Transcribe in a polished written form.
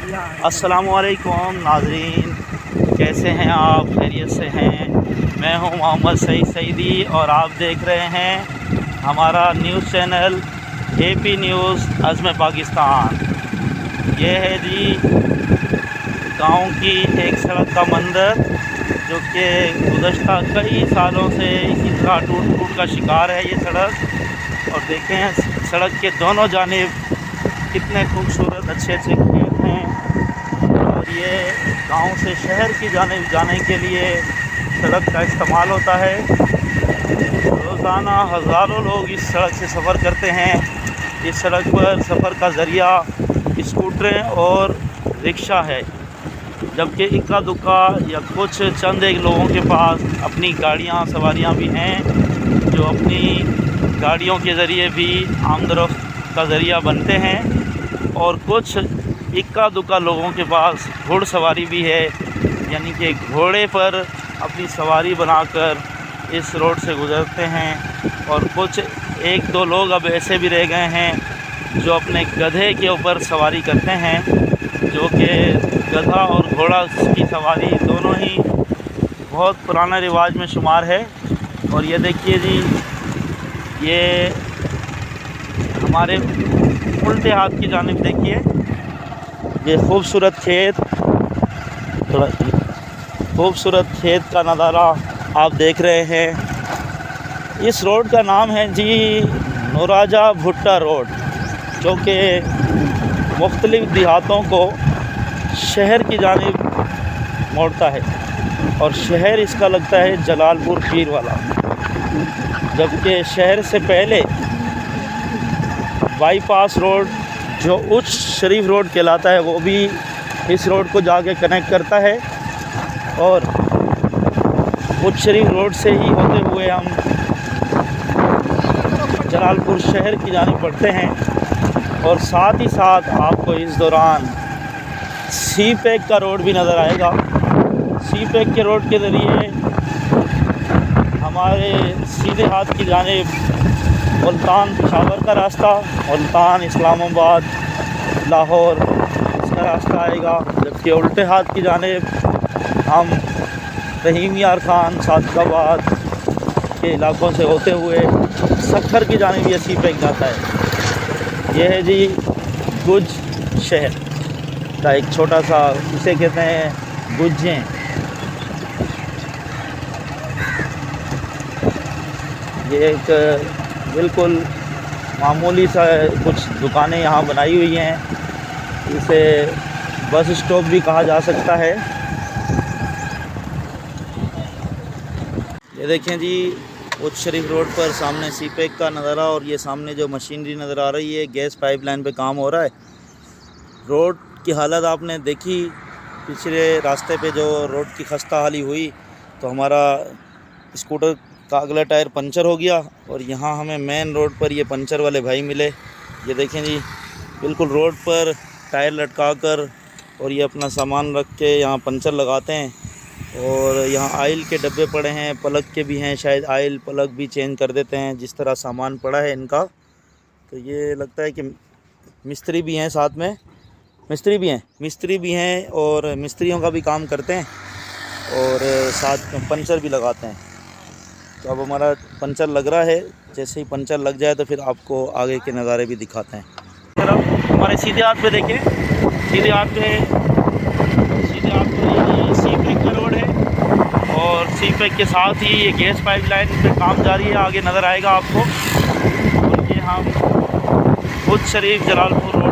अस्सलामुअलैकुम नाज़रीन, कैसे हैं आप? खैरियत से हैं? मैं हूं मोहम्मद सईद सईदी और आप देख रहे हैं हमारा न्यूज़ चैनल AP न्यूज़ अज़्म पाकिस्तान। ये है जी गांव की एक सड़क का मंजर जो कि गुज़श्ता कई सालों से इसी तरह टूट का शिकार है ये सड़क। और देखें सड़क के दोनों जानिब कितने खूबसूरत अच्छे अच्छे खेत हैं और ये गांव से शहर की जानिब जाने के लिए सड़क का इस्तेमाल होता है। रोज़ाना हज़ारों लोग इस सड़क से सफ़र करते हैं। इस सड़क पर सफ़र का ज़रिया स्कूटरें और रिक्शा है, जबकि इक्का दुक्का या कुछ चंद एक लोगों के पास अपनी गाड़ियां सवारियां भी हैं जो अपनी गाड़ियों के ज़रिए भी आमदरफ्त का ज़रिया बनते हैं। और कुछ इक्का दुक्का लोगों के पास घुड़सवारी भी है, यानी कि घोड़े पर अपनी सवारी बनाकर इस रोड से गुज़रते हैं। और कुछ एक दो लोग अब ऐसे भी रह गए हैं जो अपने गधे के ऊपर सवारी करते हैं, जो कि गधा और घोड़ा की सवारी दोनों ही बहुत पुराना रिवाज में शुमार है। और ये देखिए जी, ये हमारे उल्टे हाथ की जानिब देखिए, ये खूबसूरत खेत, थोड़ा खूबसूरत खेत का नज़ारा आप देख रहे हैं। इस रोड का नाम है जी नौराजा भुट्टा रोड, जो कि मुख्तलिफ़ देहातों को शहर की जानिब मोड़ता है। और शहर इसका लगता है जलालपुर पीर वाला, जबकि शहर से पहले बाईपास रोड जो उच्च शरीफ रोड कहलाता है वो भी इस रोड को जाके कनेक्ट करता है। और उच्च शरीफ रोड से ही होते हुए हम जलालपुर शहर की जानिब बढ़ते हैं। और साथ ही साथ आपको इस दौरान सी पैक का रोड भी नज़र आएगा। सी पैक के रोड के ज़रिए हमारे सीधे हाथ की जानिब मुल्तान पेशावर का रास्ता, मुल्तान इस्लामाबाद लाहौर इसका रास्ता आएगा, जबकि उल्टे हाथ की जानिब हम रहीम यार खान सादकाबाद के इलाकों से होते हुए सखर की जानिब ये सी पैक जाता है। यह है जी गुज शहर का एक छोटा सा, इसे कहते हैं गुज्जें। ये एक बिल्कुल मामूली सा कुछ दुकानें यहाँ बनाई हुई हैं, इसे बस स्टॉप भी कहा जा सकता है। ये देखें जी उच्च शरीफ रोड पर सामने सी पैक का नज़ारा, और ये सामने जो मशीनरी नज़र आ रही है गैस पाइपलाइन पे काम हो रहा है। रोड की हालत आपने देखी, पिछले रास्ते पे जो रोड की खस्ता हाली हुई तो हमारा स्कूटर का अगला टायर पंचर हो गया, और यहाँ हमें मेन रोड पर ये पंचर वाले भाई मिले। ये देखें जी, बिल्कुल रोड पर टायर लटका कर और ये अपना सामान रख के यहाँ पंचर लगाते हैं। और यहाँ आयल के डब्बे पड़े हैं, प्लग के भी हैं, शायद आयल प्लग भी चेंज कर देते हैं जिस तरह सामान पड़ा है इनका। तो ये लगता है कि मिस्त्री भी हैं, साथ में मिस्त्री भी हैं और मिस्त्रियों का भी काम करते हैं और साथ में पंचर भी लगाते हैं। तो अब हमारा पंचर लग रहा है, जैसे ही पंचर लग जाए तो फिर आपको आगे के नज़ारे भी दिखाते हैं। हमारे सीधे हाथ पे देखें, सीधे हाथ पे सी पैक का रोड है और सी पैक के साथ ही ये गैस पाइपलाइन पे काम जारी है, आगे नज़र आएगा आपको। और ये हम बुध शरीफ जलालपुर रोड